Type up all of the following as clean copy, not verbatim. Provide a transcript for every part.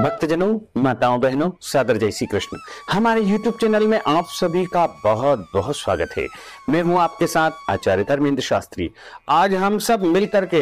भक्तजनों, माताओं, बहनों, सादर जय श्री कृष्ण। हमारे YouTube चैनल में आप सभी का बहुत बहुत स्वागत है। मैं हूं आपके साथ आचार्य धर्मेंद्र शास्त्री। आज हम सब मिलकर के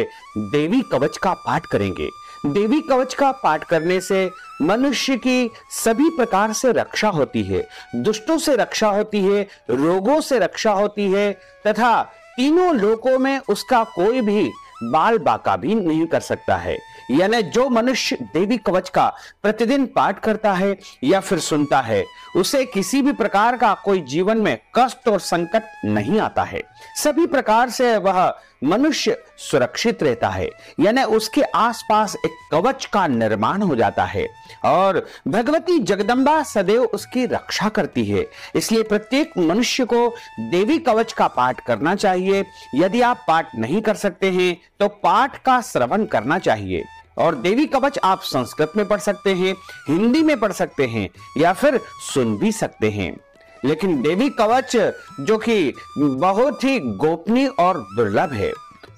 देवी कवच का पाठ करेंगे। देवी कवच का पाठ करने से मनुष्य की सभी प्रकार से रक्षा होती है, दुष्टों से रक्षा होती है, रोगों से रक्षा होती है तथा तीनों लोकों में उसका कोई भी बाल बाका भी नहीं कर सकता है। यानी जो मनुष्य देवी कवच का प्रतिदिन पाठ करता है या फिर सुनता है, उसे किसी भी प्रकार का कोई जीवन में कष्ट और संकट नहीं आता है। सभी प्रकार से वह मनुष्य सुरक्षित रहता है, यानी उसके आसपास एक कवच का निर्माण हो जाता है और भगवती जगदम्बा सदैव उसकी रक्षा करती है। इसलिए प्रत्येक मनुष्य को देवी कवच का पाठ करना चाहिए। यदि आप पाठ नहीं कर सकते हैं तो पाठ का श्रवण करना चाहिए। और देवी कवच आप संस्कृत में पढ़ सकते हैं, हिंदी में पढ़ सकते हैं या फिर सुन भी सकते हैं। लेकिन देवी कवच जो कि बहुत ही गोपनीय और दुर्लभ है,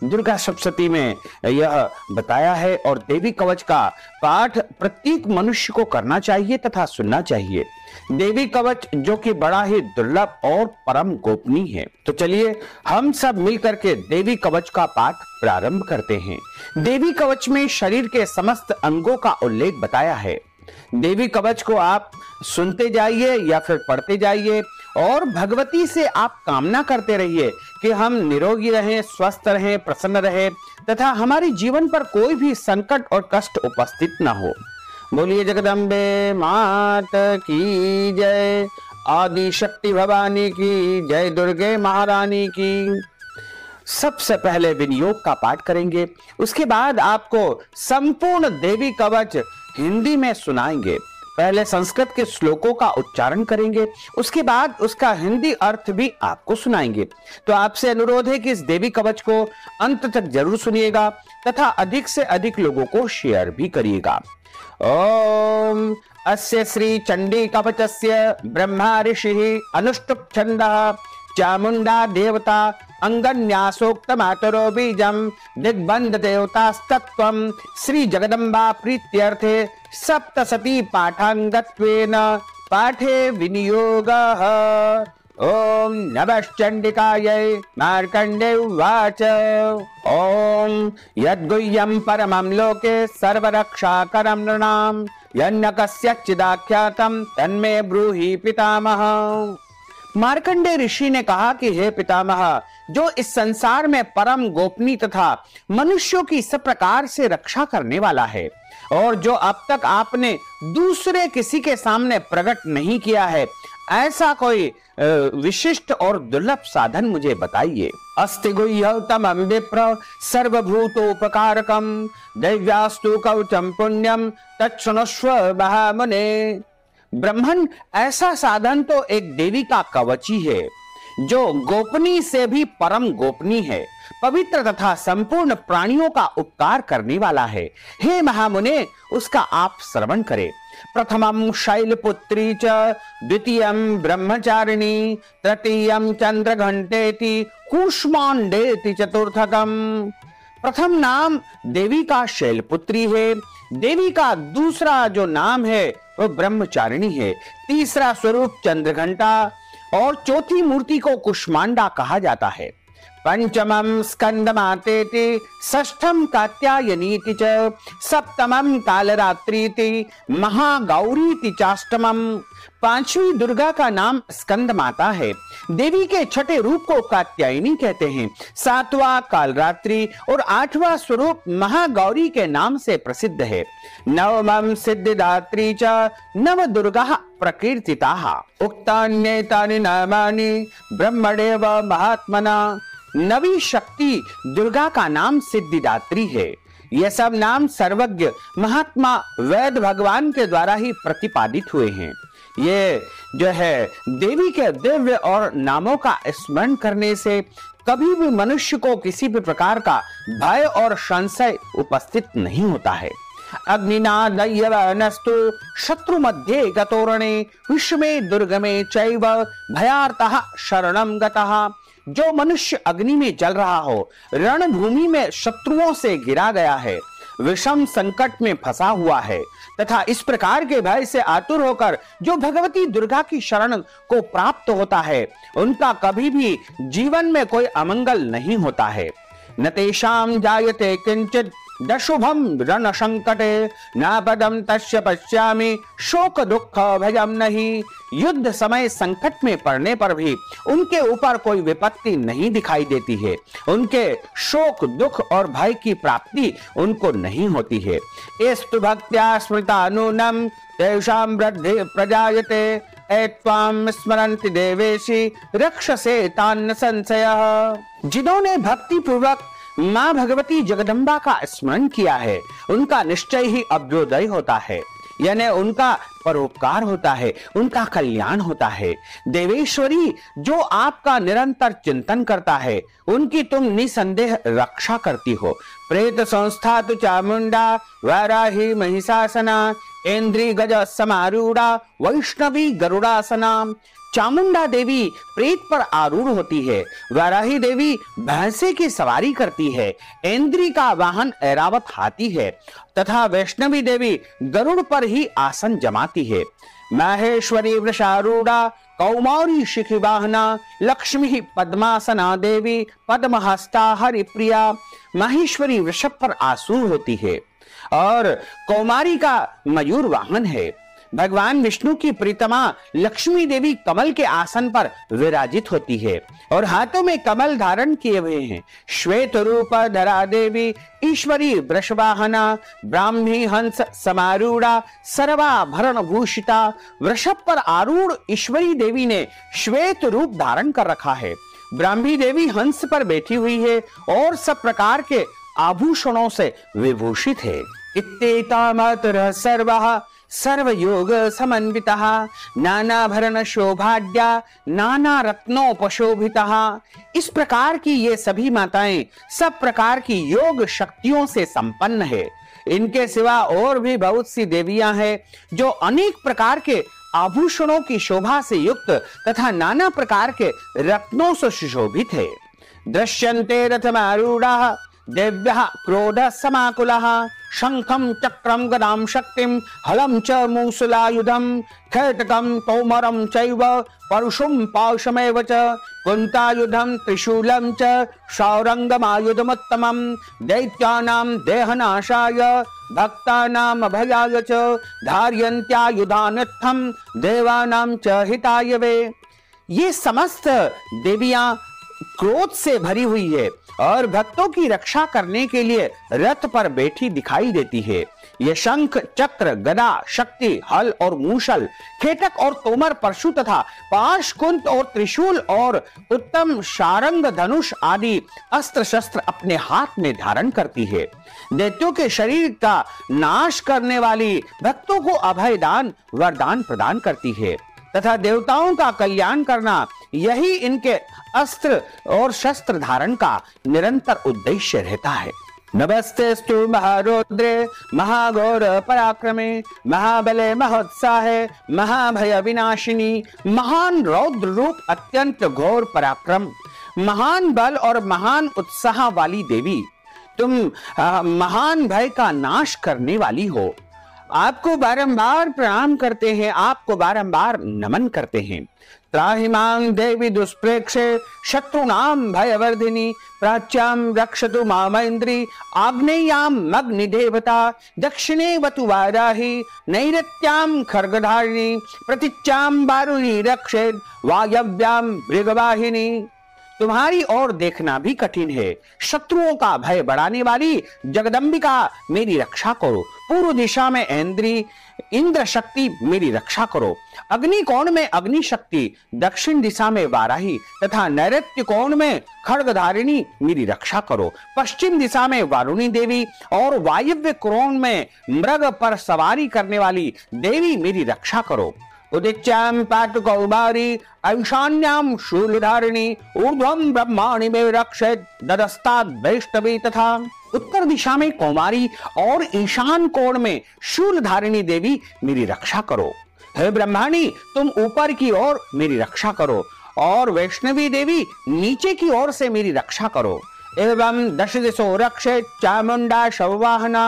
दुर्गा सप्तशती में यह बताया है। और देवी कवच का पाठ प्रत्येक मनुष्य को करना चाहिए तथा सुनना चाहिए। देवी कवच जो कि बड़ा ही दुर्लभ और परम गोपनीय है। तो चलिए हम सब मिलकर के देवी कवच का पाठ प्रारंभ करते हैं। देवी कवच में शरीर के समस्त अंगों का उल्लेख बताया है। देवी कवच को आप सुनते जाइए या फिर पढ़ते जाइए और भगवती से आप कामना करते रहिए कि हम निरोगी रहें, स्वस्थ रहें, प्रसन्न रहें तथा हमारे जीवन पर कोई भी संकट और कष्ट उपस्थित न हो। बोलिए जगदम्बे मात की जय, आदि शक्ति भवानी की जय, दुर्गे महारानी की। सबसे पहले विनियोग का पाठ करेंगे, उसके बाद आपको संपूर्ण देवी कवच हिंदी में सुनाएंगे। पहले संस्कृत के श्लोकों का उच्चारण करेंगे, उसके बाद उसका हिंदी अर्थ भी आपको सुनाएंगे। तो आपसे अनुरोध है कि इस देवी कवच को अंत तक जरूर सुनिएगा तथा अधिक से अधिक लोगों को शेयर भी करिएगा। ओम अस्य श्री चंडी कवचस्य ब्रह्मा ऋषि अनुष्टुप छंदः चामुंडा देवता अंगन्यासोक्त मातरो बीजम दिग्बंध देवतास्तत्वं श्री जगदम्बा प्रीत्यर्थे सप्तशती पाठांगत्वेन पाठे विनियोगः। ओम नमश्चंडिकायै। मार्कंडेय उवाच ओम यद्गुह्यं परमं लोके सर्वरक्षाकरं नृणां यन्न कस्यचिदाख्यातं तन्मे ब्रूहि पितामह। मार्कंडेय ऋषि ने कहा कि हे पितामह, जो इस संसार में परम गोपनीय तथा मनुष्यों की सब प्रकार से रक्षा करने वाला है और जो अब तक आपने दूसरे किसी के सामने प्रकट नहीं किया है, ऐसा कोई विशिष्ट और दुर्लभ साधन मुझे बताइए। अस्ति गुह्यतमं विप्र सर्वभूतोपकारकं दैव्यास्तु कवचम पुण्यम तच्छृणुष्व महामुने। ब्रह्मन, ऐसा साधन तो एक देवी का कवच ही है जो गोपनीय से भी परम गोपनीय है, पवित्र तथा संपूर्ण प्राणियों का उपकार करने वाला है। हे महामुने, उसका आप श्रवण करें। प्रथमं शैलपुत्री च, द्वितीयं ब्रह्मचारिणी, तृतीयं चंद्रघंटेति, कूष्मांडेति चतुर्थकम्। प्रथम नाम देवी का शैलपुत्री है, देवी का दूसरा जो नाम है वह ब्रह्मचारिणी है, तीसरा स्वरूप चंद्रघंटा और चौथी मूर्ति को कुष्मांडा कहा जाता है। पंचमं स्कंदमातेति, षष्ठम कात्यायनीति च, सप्तमं कालरात्रीति, महागौरीति चाष्टमम। पांचवी दुर्गा का नाम स्कंद माता है। देवी के छठे रूप को कात्यायनी कहते हैं, सातवां कालरात्रि और आठवां स्वरूप महागौरी के नाम से प्रसिद्ध है। नवमं सिद्धिदात्री च, नव दुर्गा प्रकीर्तिताः। उक्तान्येतानि नामानि ब्रह्मणेव महात्मना। नवी शक्ति दुर्गा का नाम सिद्धिदात्री है। यह सब नाम सर्वज्ञ महात्मा वेद भगवान के द्वारा ही प्रतिपादित हुए हैं। ये जो है देवी के दिव्य और नामों का स्मरण करने से कभी भी मनुष्य को किसी भी प्रकार का भय और संशय उपस्थित नहीं होता है। अग्निना दय्यवनस्तु शत्रु मध्ये गतोरणे विश्वमे दुर्गमे चैव भयार्तः शरणं गतः। जो मनुष्य अग्नि में जल रहा हो, रणभूमि में शत्रुओं से गिरा गया है विषम संकट में फंसा हुआ है तथा इस प्रकार के भय से आतुर होकर जो भगवती दुर्गा की शरण को प्राप्त होता है उनका कभी भी जीवन में कोई अमंगल नहीं होता है। न तेषां जायते किंचित दशुभम रण संकटे न पदम तस्य पश्यामि शोक दुख भयम नहीं। युद्ध समय संकट में पड़ने पर भी उनके ऊपर कोई विपत्ति नहीं दिखाई देती है, उनके शोक दुख और भय की प्राप्ति उनको नहीं होती है। एस्तु भक्त्या स्मृता नूनम तेषां वृद्धि प्रजायते एत्वां स्मरन्ति देवेशी रक्षसे तान् संशयः। जिन्होंने भक्ति पूर्वक माँ भगवती जगदम्बा का स्मरण किया है उनका निश्चय ही अभ्युदय होता है, यानी उनका परोपकार होता है, उनका कल्याण होता है। देवेश्वरी जो आपका निरंतर चिंतन करता है उनकी तुम निसंदेह रक्षा करती हो। प्रेत संस्था तु चामुंडा वाराही महिषासना इंद्री गज समारूढ़ा वैष्णवी गरुड़ासना। चामुंडा देवी प्रेत पर आरूढ़ होती है, वाराही देवी भैंसे की सवारी करती है, इंद्री का वाहन ऐरावत हाथी है तथा वैष्णवी देवी गरुड़ पर ही आसन जमाती है। माहेश्वरी वृषारूढ़ा कौमारी शिखी वाहना लक्ष्मी पद्मासना देवी पद्महस्ता हरिप्रिया। माहेश्वरी वृषभ पर आसूर होती है और कौमारी का मयूर वाहन है। भगवान विष्णु की प्रीतमा लक्ष्मी देवी कमल के आसन पर विराजित होती है और हाथों में कमल धारण किए हुए हैं। श्वेत रूप धरा देवी ईश्वरी वृषवाहना ब्राह्मी हंस समारूढ़ा सर्वाभरण भूषिता। वृषभ पर आरूढ़ ईश्वरी देवी ने श्वेत रूप धारण कर रखा है, ब्राह्मी देवी हंस पर बैठी हुई है और सब प्रकार के आभूषणों से विभूषित है। इत्येतामातरः सर्वः सर्वयोग समन्वितः नानाभरण शोभाढ्या नाना रत्नोपशोभितः। इस प्रकार की ये सभी माताएं सब प्रकार की योग शक्तियों से संपन्न है। इनके सिवा और भी बहुत सी देवियां हैं जो अनेक प्रकार के आभूषणों की शोभा से युक्त तथा नाना प्रकार के रत्नों से सुशोभित है। दृश्यन्ते रथमारूढ़ाः देव्यः क्रोध समाकुलः शंखं चक्रं गदां शक्तिं हलं च मूसलायुधं खेटकं तोमरं चैव परशुं पाशमेव च कुन्तायुधं त्रिशूलं च शौरंगमायुधमुत्तमं दैत्यानां देहनाशाय भक्तानां अभयाय च धारयन्त्यायुधानित्थं देवानां च हिताय वे। ये समस्त देवियां क्रोध से भरी हुई है और भक्तों की रक्षा करने के लिए रथ पर बैठी दिखाई देती है। ये शंख चक्र गदा शक्ति हल और मूसल खेटक और तोमर परशु तथा पाश कुंत और त्रिशूल और उत्तम शारंग धनुष आदि अस्त्र शस्त्र अपने हाथ में धारण करती है। दैत्यों के शरीर का नाश करने वाली भक्तों को अभयदान वरदान प्रदान करती है तथा देवताओं का कल्याण करना यही इनके अस्त्र और शस्त्र धारण का निरंतर उद्देश्य रहता है। नमस्तेस्तु महारौद्रे महाघोर पराक्रमे महाबले महोत्साहे महाभय विनाशिनी। महान रौद्र रूप अत्यंत घोर पराक्रम महान बल और महान उत्साह वाली देवी तुम महान भय का नाश करने वाली हो। आपको बारंबार प्रणाम करते हैं, आपको बारंबार नमन करते हैं। त्राहिमां देवी दुष्प्रेक्षे शत्रुनां भयवर्धिनी प्राच्यां रक्षतु मामैन्द्री आग्नेयां मग्निदेवता दक्षिणे वतु वाराही नैऋत्यां खड्गधारिणी प्रतीच्यां वारुणी रक्षेत् वायव्यां मृगवाहिनी। तुम्हारी ओर देखना भी कठिन है, शत्रुओं का भय बढ़ाने वाली जगदम्बिका मेरी रक्षा करो। पूर्व दिशा में इंद्र शक्ति मेरी रक्षा करो। अग्नि कोण में अग्नि शक्ति, दक्षिण दिशा में वाराही तथा नैऋत्य कोण में खड्गधारिणी मेरी रक्षा करो। पश्चिम दिशा में वारुणी देवी और वायव्य कोण में मृग पर सवारी करने वाली देवी मेरी रक्षा करो। उदिच्यां पातु कौमारी ऐशान्यां शूलधारिणी ऊर्ध्वं ब्रह्माणि में रक्षेत् ददस्तात् वैष्णवी तथा। उत्तर दिशा में कौमारी और ईशान कोण में शूलधारिणी देवी मेरी रक्षा करो। हे ब्रह्माणी तुम ऊपर की ओर मेरी रक्षा करो और वैष्णवी देवी नीचे की ओर से मेरी रक्षा करो। एवं दश दिशो रक्षेत् चामुंडा शववाहना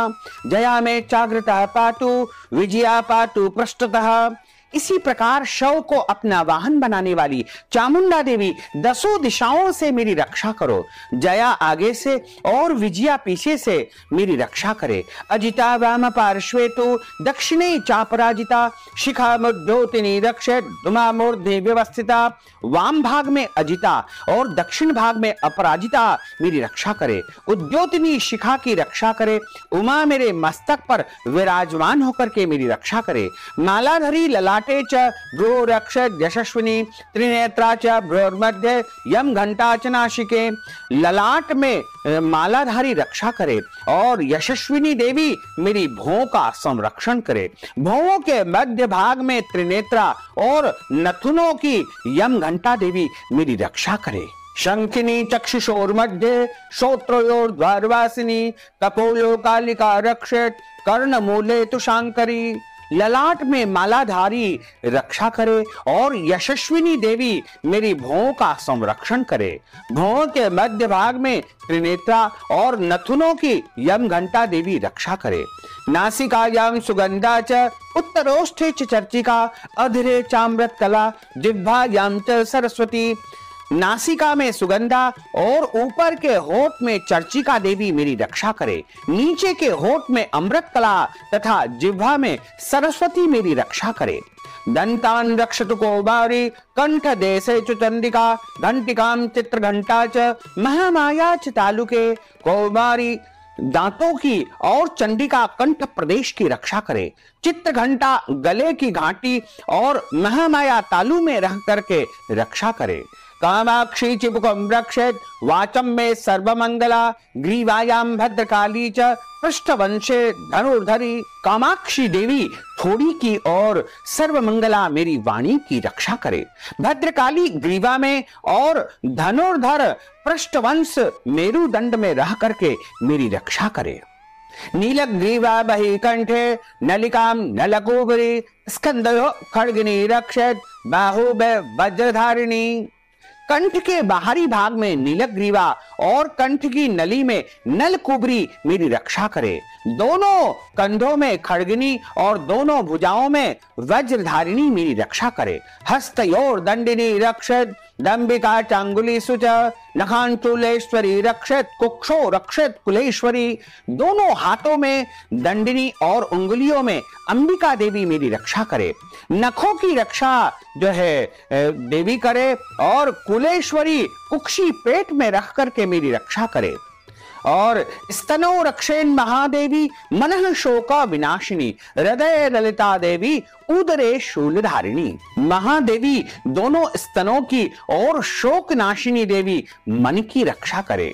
जया में चाग्रता पातु विजया पातु पृष्ठतः। इसी प्रकार शव को अपना वाहन बनाने वाली चामुंडा देवी दसों दिशाओं से मेरी रक्षा करो। जया आगे से और विजया पीछे से मेरी रक्षा करे। अजिता वाम पार्श्वे तो दक्षिणे चापराजिता शिखा मुद्योतिनी रक्षेत धुमा मूर्धनि व्यवस्थिता। वाम भाग में अजिता और दक्षिण भाग में अपराजिता मेरी रक्षा करे। उद्योतिनी शिखा की रक्षा करे। उमा मेरे मस्तक पर विराजमान होकर के मेरी रक्षा करे। मालाधरी ललाटे च भ्रो रक्षत यशस्विनी त्रिनेत्रा च भ्रोर्मध्ये यम घंटा च नासिके। ललाट में मालाधारी रक्षा करे और यशस्विनी देवी मेरी भौं का संरक्षण करे। भौं के मध्य भाग में त्रिनेत्रा और नथुनों की यम घंटा देवी मेरी रक्षा करे। शंखिनी चक्षुषोर मध्य श्रोत्रयोर्द्वारवासिनी कपोलो कालिका रक्षेत कर्ण मूले तुषांकरी। ललाट में मालाधारी रक्षा करे और यशस्विनी देवी मेरी भौं का संरक्षण करे। भौं के मध्य भाग में त्रिनेत्रा और नथुनों की यम घंटा देवी रक्षा करे। नासिकायां सुगंधा च उत्तरोष्ठे च चर्चिका अधरे चाम्रत कला जिह्वायां च सरस्वती। नासिका में सुगंधा और ऊपर के होठ में चर्चिका देवी मेरी रक्षा करे। नीचे के होठ में अमृत कला तथा जिह्वा में सरस्वती मेरी रक्षा करे। दंतान रक्षतु कौमारी कंठ देशे च चंडिका घंटिकां चित्र घंटा च महामाया च तालुके। कौमारी दांतों की और चंडिका कंठ प्रदेश की रक्षा करे। चित्र घंटा गले की घाटी और महामाया तालु में रह करके रक्षा करे। कामाक्षी चिबुकम रक्षेत वाचम में सर्वमंगला ग्रीवायाम भद्रकाली च पृष्ठवंशे धनुर्धरी। कामाक्षी देवी थोड़ी की और सर्वमंगला मेरी वाणी की रक्षा करे। भद्रकाली ग्रीवा में और धनुर्धर पृष्ठवंश मेरुदंड में रह करके मेरी रक्षा करे। नीलग्रीवा बहि कंठे नलिकाम नलकोबरी स्कंदयो खड्गिनी रक्षेत बाहुबे वज्रधारिणी। कंठ के बाहरी भाग में नीलग्रीवा और कंठ की नली में नलकुबरी मेरी रक्षा करे। दोनों कंधों में खड्गिनी और दोनों भुजाओं में वज्रधारिणी मेरी रक्षा करे। हस्तयोर दंडिनी रक्षेत दंबिका चांगुली सुच नखांचूलेश्वरी रक्षेत कुक्षो रक्षेत कुलेश्वरी। दोनों हाथों में दंडिनी और उंगलियों में अंबिका देवी मेरी रक्षा करे। नखों की रक्षा जो है देवी करे और कुलेश्वरी कुक्षी पेट में रख करके मेरी रक्षा करे। और स्तनो रक्षेन महादेवी मनः शोका विनाशिनी हृदय ललिता देवी उदरे शूलधारिणी। महादेवी दोनों स्तनों की और शोक नाशिनी देवी मन की रक्षा करे।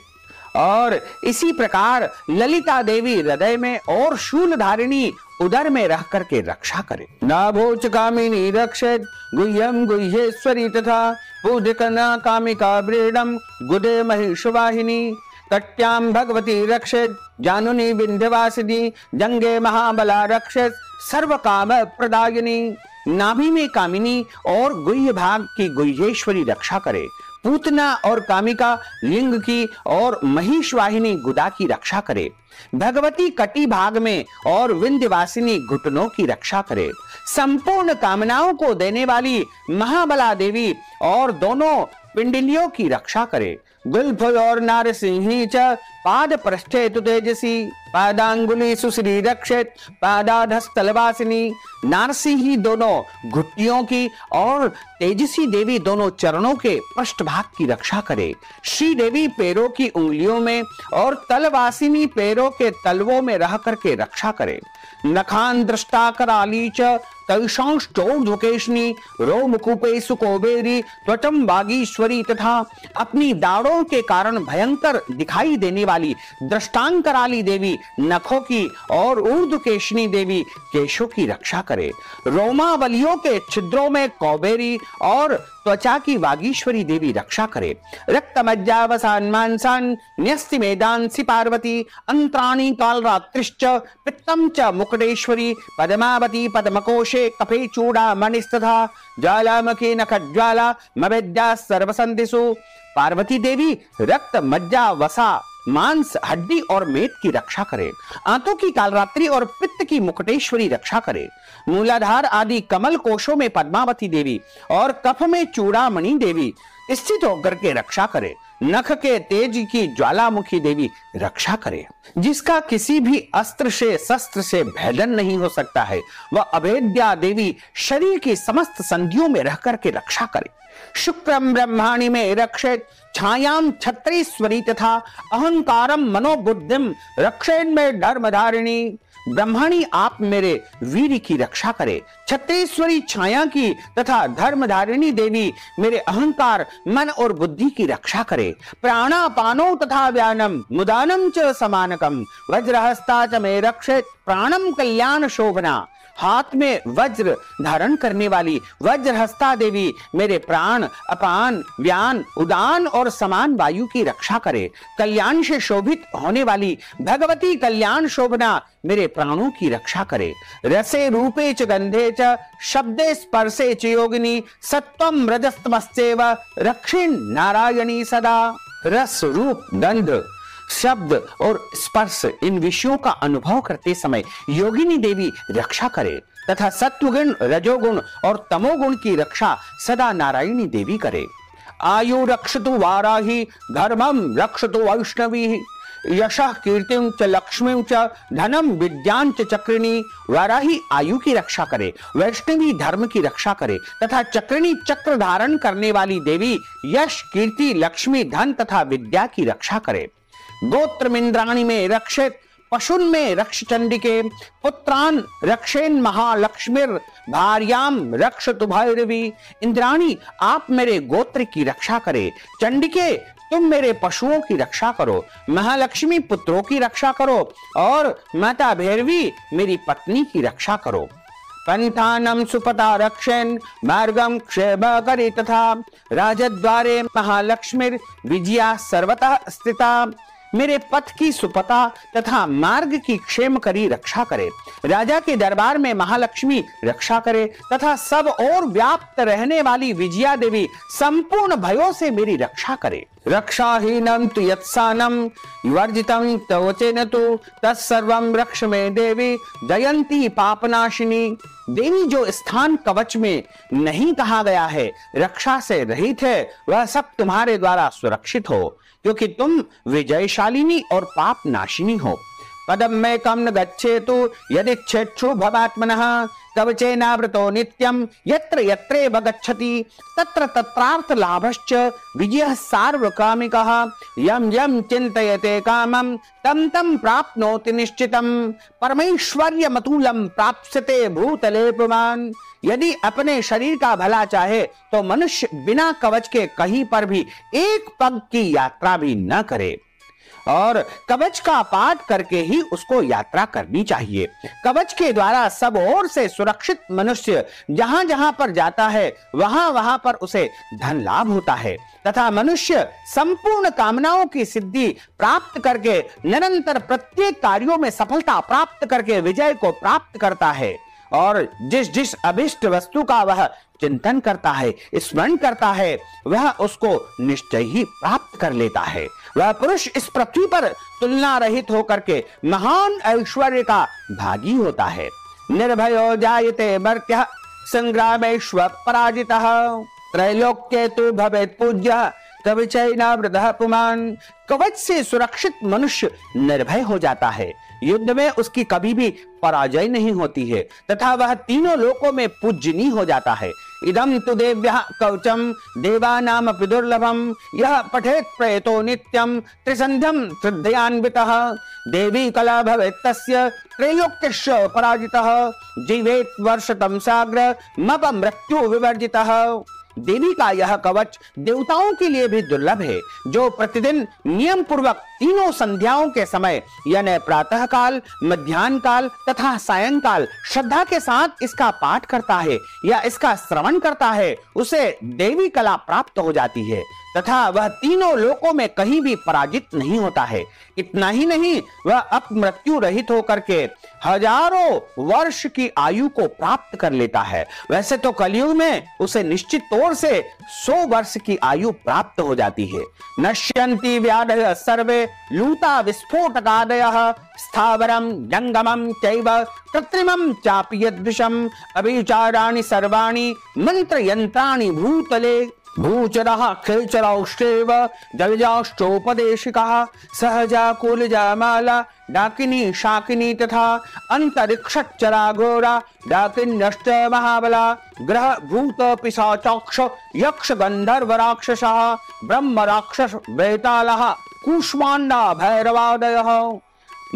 और इसी प्रकार ललिता देवी हृदय में और शूलधारिणी उदर में रह करके रक्षा करे। नाभोच कामिनी रक्षेत गुह्यम गुह्येश्वरी तथा पूजकना कामिका ब्रीडम गुदे महिषवाहिनी। कट्याम भगवती रक्षेत जानुनी विंध्यवासिनी जंगे महाबला रक्षेत सर्व काम प्रदायिनी। नाभि में कामिनी और गुह्य भाग की गुह्येश्वरी रक्षा करे। पूतना और कामिका लिंग की और महिषवाहिनी गुदा की रक्षा करे। भगवती कटी भाग में और विंध्यवासिनी घुटनों की रक्षा करे। संपूर्ण कामनाओं को देने वाली महाबला देवी और दोनों पिंडलियों की रक्षा करे। गुल्फ और नारसिंही च पाद पृष्ठे तु तेजसी पादांगुली सुश्री रक्षेत पादाधस्तलवासिनी। नारसिंही दोनों घुटियों की और तेजसी देवी दोनों चरणों के पृष्ठभाग की रक्षा करे। श्री देवी पैरों की उंगलियों में और तलवासिनी पैरों के तलवों में रह करके रक्षा करे। नखान दृष्टा कराली च कैशांशोर्ध्वकेशनी रोमकूपे सुकोबेरी त्वचम बागीश्वरी तथा अपनी दाढ़ों के कारण भयंकर दिखाई देने वाली दृष्टांकराली देवी नखों की और ऊर्ध्वकेशनी देवी केशों की रक्षा करे। रोमावलियों के छिद्रों में कौबेरी और त्वचा की वागीश्वरी देवी रक्षा करे। रक्तमज्जावसान मांसान न्यस्ति मेदांसी पार्वती अंतराणी कालरात्रिश्च पित्तम च मुकुटेश्वरी पद्मावती पद्मकोशे कपे चूड़ा मणिस्तथा ज्वालामुखी नखज्वाला मवेद्या सर्वसंधिषु पार्वती देवी रक्त, मज्जा, वसा, मांस, हड्डी और मेद की रक्षा करे। आंतों की कालरात्रि और पित्त की मुकुटेश्वरी रक्षा करे। मूलाधार आदि कमल कोशों में पद्मावती देवी और कफ में चूड़ामणि देवी स्थित होकर के रक्षा करे। नख के तेज की ज्वालामुखी देवी रक्षा करे। जिसका किसी भी अस्त्र से शस्त्र से भेदन नहीं हो सकता है, वह अभेद्या देवी शरीर की समस्त संधियों में रह करके रक्षा करे। शुक्रम ब्रह्माणि में रक्षेत, छायाम छत्रीश्वरी तथा अहंकारम मनोबुद्धिम रक्षेन में धर्मधारिणी। ब्रह्माणी आप मेरे वीर की रक्षा करे। छत्तीश्वरी छाया की तथा धर्मधारिणी देवी मेरे अहंकार, मन और बुद्धि की रक्षा करे। प्राणापानो तथा व्यानम मुदानम च समानकम वज्रहस्ता च मे रक्षेत प्राणम कल्याण शोभना। हाथ में वज्र धारण करने वाली वज्रहस्ता देवी मेरे प्राण, अपान, व्यान, उदान और समान वायु की रक्षा करे। कल्याण से शोभित होने वाली भगवती कल्याण शोभना मेरे प्राणों की रक्षा करे। रसे रूपे च गंधे च शब्दे स्पर्शे च योगिनी सत्वम रजस्तमस्तेव रक्षिण नारायणी सदा। रस, रूप, गंध, शब्द और स्पर्श इन विषयों का अनुभव करते समय योगिनी देवी रक्षा करे तथा सत्वगुण, रजोगुण और तमोगुण की रक्षा सदा नारायणी देवी करे। आयु रक्षतु वाराही, धर्मम रक्षतु वैष्णवी, यशः कीर्तिं च लक्ष्मीं च धनम विद्यां च चक्रिणी। वाराही आयु की रक्षा करे, वैष्णवी धर्म की रक्षा करे तथा चक्रिणी चक्र धारण करने वाली देवी यश, कीर्ति, लक्ष्मी, धन तथा विद्या की रक्षा करे। गोत्रमिंद्राणि में रक्षित, पशुन में रक्ष चंडिके, पुत्रान रक्षेन महालक्ष्मीर भार्याम रक्षतु भैरवी। इंद्राणी आप मेरे गोत्र की रक्षा करे। चंडिके तुम मेरे पशुओं की रक्षा करो। महालक्ष्मी पुत्रों की रक्षा करो और माता भैरवी मेरी पत्नी की रक्षा करो। पंथानम सुपता रक्षेन मार्गम क्षेम करी तथा राजद्वारे महालक्ष्मीर विजया सर्वतः स्थिता। मेरे पथ की सुपता तथा मार्ग की क्षेम करी रक्षा करे। राजा के दरबार में महालक्ष्मी रक्षा करे तथा सब और व्याप्त रहने वाली विजया देवी संपूर्ण भयों से मेरी रक्षा करे। रक्षाहीनम तु यत्सानम वर्जितम तवचेन तु तत्सर्वं रक्ष मे देवी जयंती पापनाशिनी। देवी जो स्थान कवच में नहीं कहा गया है, रक्षा से रहित है, वह सब तुम्हारे द्वारा सुरक्षित हो, क्योंकि तुम विजयशालिनी और पाप नाशिनी हो। पदम में कम न गच्छेतु यदि क्षेत्रु भवात्मनः कवचेनावृतो नित्यम यत्र यत्रेव गच्छति तत्र तत्रार्थ लाभश्च विजयः सार्वकामिकः। यम यम चिन्तयते कामं तम तम प्राप्नोति निश्चितम परमेश्वर्यमतुलं प्राप्स्यते भूतले पुमान्। यदि अपने शरीर का भला चाहे तो मनुष्य बिना कवच के कहीं पर भी एक पग की यात्रा भी न करे और कवच का पाठ करके ही उसको यात्रा करनी चाहिए। कवच के द्वारा सब ओर से सुरक्षित मनुष्य जहां जहां पर जाता है वहां वहां पर उसे धन लाभ होता है तथा मनुष्य संपूर्ण कामनाओं की सिद्धि प्राप्त करके निरंतर प्रत्येक कार्यों में सफलता प्राप्त करके विजय को प्राप्त करता है। और जिस जिस अभिष्ट वस्तु का वह चिंतन करता है, स्मरण करता है, वह उसको निश्चय ही प्राप्त कर लेता है। वह पुरुष इस पृथ्वी पर तुलना रहित होकर के महान ऐश्वर्य का भागी होता है। निर्भयो जायते मर्त्यः संग्रामेष्व पराजितः त्रैलोक्ये तु भवेत् पूज्यः कवचैनावृतः पुमान्। कवच से सुरक्षित मनुष्य निर्भय हो जाता है, युद्ध में उसकी कभी भी पराजय नहीं होती है तथा वह तीनों लोकों में पूज्यनीय हो जाता है। इदं तु देव्यः कवचम देवानामपि दुर्लभम यह पठेत् प्रयतो नित्यम त्रिसंध्यम श्रद्धयान्वितः देवी कला भवेत् तस्य त्रैलोक्यस्य पराजितः जीवेत् वर्षतम साग्र मप मृत्यु विवर्जितः। देवी का यह कवच देवताओं के लिए भी दुर्लभ है। जो प्रतिदिन नियम पूर्वक तीनों संध्याओं के समय यानी प्रातः काल, मध्याह्न काल तथा सायंकाल श्रद्धा के साथ इसका पाठ करता है या इसका श्रवण करता है, उसे देवी कला प्राप्त हो जाती है तथा वह तीनों लोकों में कहीं भी पराजित नहीं होता है। इतना ही नहीं, वह अपमृत्यु रहित होकर के हजारों वर्ष की आयु को प्राप्त कर लेता है। वैसे तो कलयुग में उसे निश्चित तौर से 100 वर्ष की आयु प्राप्त हो जाती है। नश्यन्ति व्याधयः सर्वे लूता विस्फोटकादयः स्थावरम जंगमम चैव कृत्रिमम चापि यद्विषम अभिचाराणि सर्वाणि मंत्र यंत्राणि भूतले भूचरः खेचरौष्टेव जलजाष्टोपदेशिकः सहजा कुलजा माला डाकिनी शाकिनी तथा अंतरिक्षचरा घोरा डाकिन्यश्च महाबला ग्रह भूत पिशाचाक्ष यक्ष गंधर्व राक्षसः ब्रह्म राक्षस बेतालः कूष्मांडा भैरवादयः।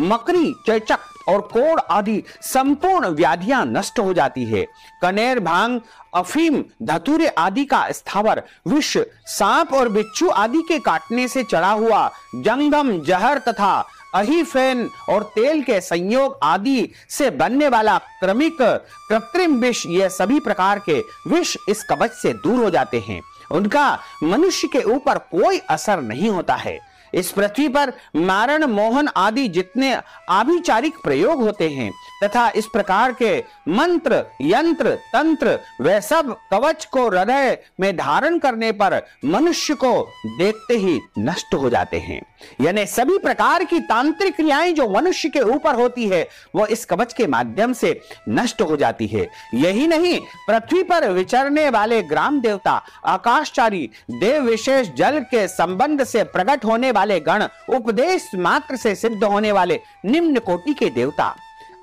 मकरी, चेचक और कोढ़ आदि संपूर्ण व्याधियां नष्ट हो जाती है। कनेर, भांग, अफीम, धतूरे आदि का स्थावर विष, सांप और बिच्छू आदि के काटने से चढ़ा हुआ जंगम, जहर तथा अहीफेन और तेल के संयोग आदि से बनने वाला क्रमिक कृत्रिम विष, ये सभी प्रकार के विष इस कवच से दूर हो जाते हैं। उनका मनुष्य के ऊपर कोई असर नहीं होता है। इस पृथ्वी पर मारण, मोहन आदि जितने आभिचारिक प्रयोग होते हैं तथा इस प्रकार के मंत्र, यंत्र, तंत्र, वे सब कवच को हृदय में धारण करने पर मनुष्य को देखते ही नष्ट हो जाते हैं। यानी सभी प्रकार की तांत्रिक क्रियाएं जो मनुष्य के ऊपर होती है वो इस कवच के माध्यम से नष्ट हो जाती है। यही नहीं, पृथ्वी पर विचरने वाले ग्राम देवता, आकाशचारी देव, विशेष जल के संबंध से प्रकट होने वाले गण, उपदेश मात्र से सिद्ध होने वाले निम्न कोटि के देवता,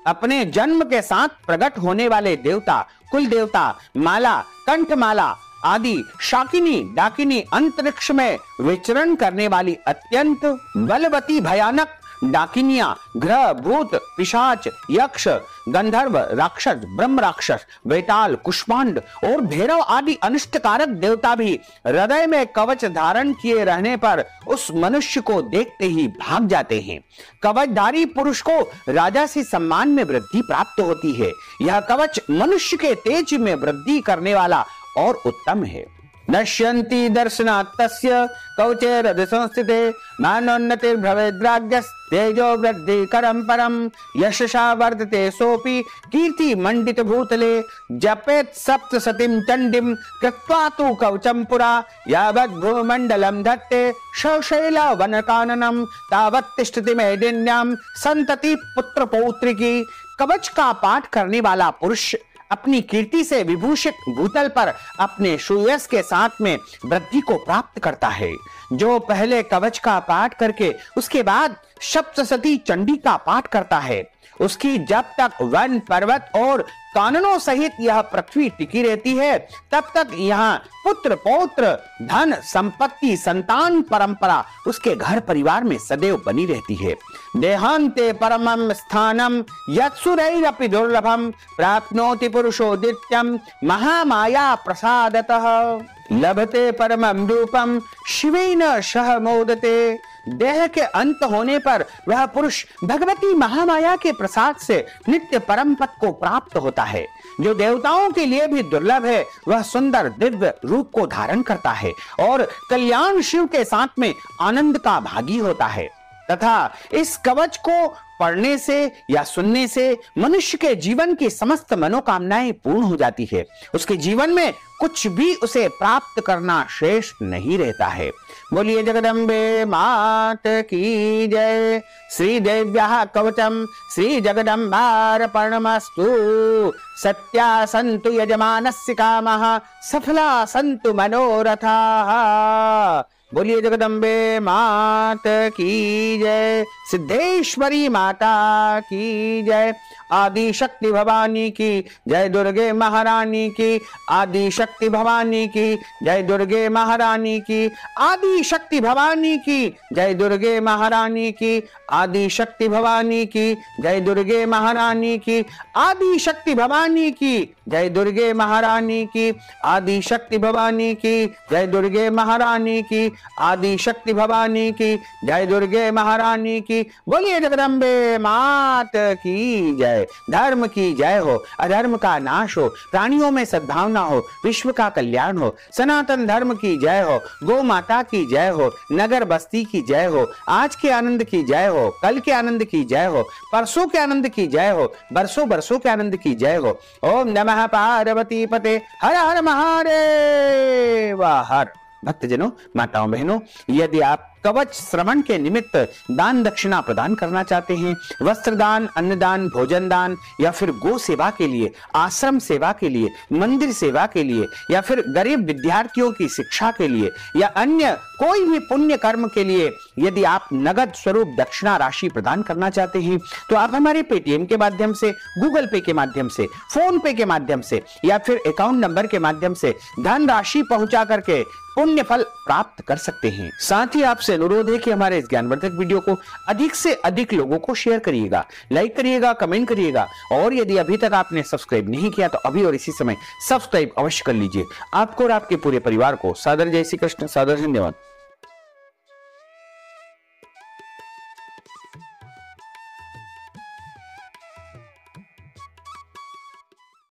अपने जन्म के साथ प्रकट होने वाले देवता, कुल देवता, माला, कंठमाला आदि, शाकिनी, डाकिनी, अंतरिक्ष में विचरण करने वाली अत्यंत बलवती भयानक डाकिनियां, ग्रह, भूत, पिशाच, यक्ष, गंधर्व, राक्षस, ब्रह्म राक्षस, बेताल, कुष्मांड और भैरव आदि अनिष्टकारक देवता भी हृदय में कवच धारण किए रहने पर उस मनुष्य को देखते ही भाग जाते हैं। कवचधारी पुरुष को राजा से सम्मान में वृद्धि प्राप्त होती है। यह कवच मनुष्य के तेज में वृद्धि करने वाला और उत्तम है। नश्यन्ति दर्शनात् तस्य कवचे हृदय संस्थिते मानोन्नतिर्भवेद्राज्ञस् तेजो वृद्धि करम परम यशसा वर्धते सोपि कीर्ति मंडित भूतले जपेत सप्त सतीं चंडीं कृत्वा तु कवचं पुरा यावत् भूमंडलं धत्ते शैला वनकाननं तावत् तिष्ठति मेदिन्यां संतति पुत्र पौत्रिकी। कवच का पाठ करने वाला पुरुष अपनी कीर्ति से विभूषित भूतल पर अपने सुयश के साथ में वृद्धि को प्राप्त करता है। जो पहले कवच का पाठ करके उसके बाद सप्तशती चंडी का पाठ करता है, उसकी जब तक वन, पर्वत और काननों सहित यह पृथ्वी टिकी रहती है, तब तक यहाँ पुत्र, पौत्र, धन, संपत्ति, संतान परंपरा उसके घर परिवार में सदैव बनी रहती है। देहांते परमं स्थानम यत्सुरैरपि दुर्लभम प्राप्नोति पुरुषो दित्यम महामाया प्रसादतः लभते परमं रूपम शिवेन सह मोदते। देह के अंत होने पर वह पुरुष भगवती महामाया के प्रसाद से नित्य परम पद को प्राप्त होता है। जो देवताओं के लिए भी दुर्लभ है, वह सुंदर दिव्य रूप को धारण करता है और कल्याण शिव के साथ में आनंद का भागी होता है। तथा इस कवच को पढ़ने से या सुनने से मनुष्य के जीवन की समस्त मनोकामनाएं पूर्ण हो जाती है। उसके जीवन में कुछ भी उसे प्राप्त करना शेष नहीं रहता है। बोलिए जगदम्बे मात की जय। श्री देव्याः कवचम श्री जगदम्बार्पणमस्तु। सत्या सन्तु यजमानस्य कामः सफला सन्तु मनोरथाः। बोलिए जगदम्बे मात की जय, सिद्धेश्वरी माता की जय। आदि शक्ति भवानी की जय, दुर्गे महारानी की आदि शक्ति भवानी की जय, दुर्गे महारानी की आदि शक्ति भवानी की जय, दुर्गे महारानी की आदि शक्ति भवानी की जय, दुर्गे महारानी की आदि शक्ति भवानी की जय, दुर्गे महारानी की आदि शक्ति भवानी की जय, दुर्गे महारानी की आदि शक्ति भवानी की जय, दुर्गे महारानी की। बोलिए जगदम्बे मात की जय। धर्म की जय हो, अधर्म का नाश हो, प्राणियों में सद्भावना हो, विश्व का कल्याण हो, सनातन धर्म की जय हो, गौ माता की जय हो, नगर बस्ती की जय हो, आज के आनंद की जय हो, कल के आनंद की जय हो, परसों के आनंद की जय हो, बरसों बरसों के आनंद की जय हो। ओम नमः पार्वती पते, हर हर महादेव हर। भक्तजनों, माताओं बहनों, यदि आप कवच श्रवण के निमित्त दान दक्षिणा प्रदान करना चाहते हैं, वस्त्र दान, अन्नदान, भोजन दान, या फिर गो सेवा के लिए, आश्रम सेवा के लिए, मंदिर सेवा के लिए, या फिर गरीब विद्यार्थियों की शिक्षा के लिए, या अन्य कोई भी पुण्य कर्म के लिए यदि आप नगद स्वरूप दक्षिणा राशि प्रदान करना चाहते हैं, तो आप हमारे पेटीएम के माध्यम से, गूगल पे के माध्यम से, फोन पे के माध्यम से, या फिर अकाउंट नंबर के माध्यम से धन राशि पहुंचा करके पुण्य फल प्राप्त कर सकते हैं। साथ ही आपसे अनुरोध है कि हमारे इस ज्ञानवर्धक वीडियो को अधिक से अधिक लोगों को शेयर करिएगा, लाइक करिएगा, कमेंट करिएगा, और यदि अभी तक आपने सब्सक्राइब नहीं किया तो अभी और इसी समय सब्सक्राइब अवश्य कर लीजिए। आपको और आपके पूरे परिवार को सादर जय श्री कृष्ण, सादर धन्यवाद।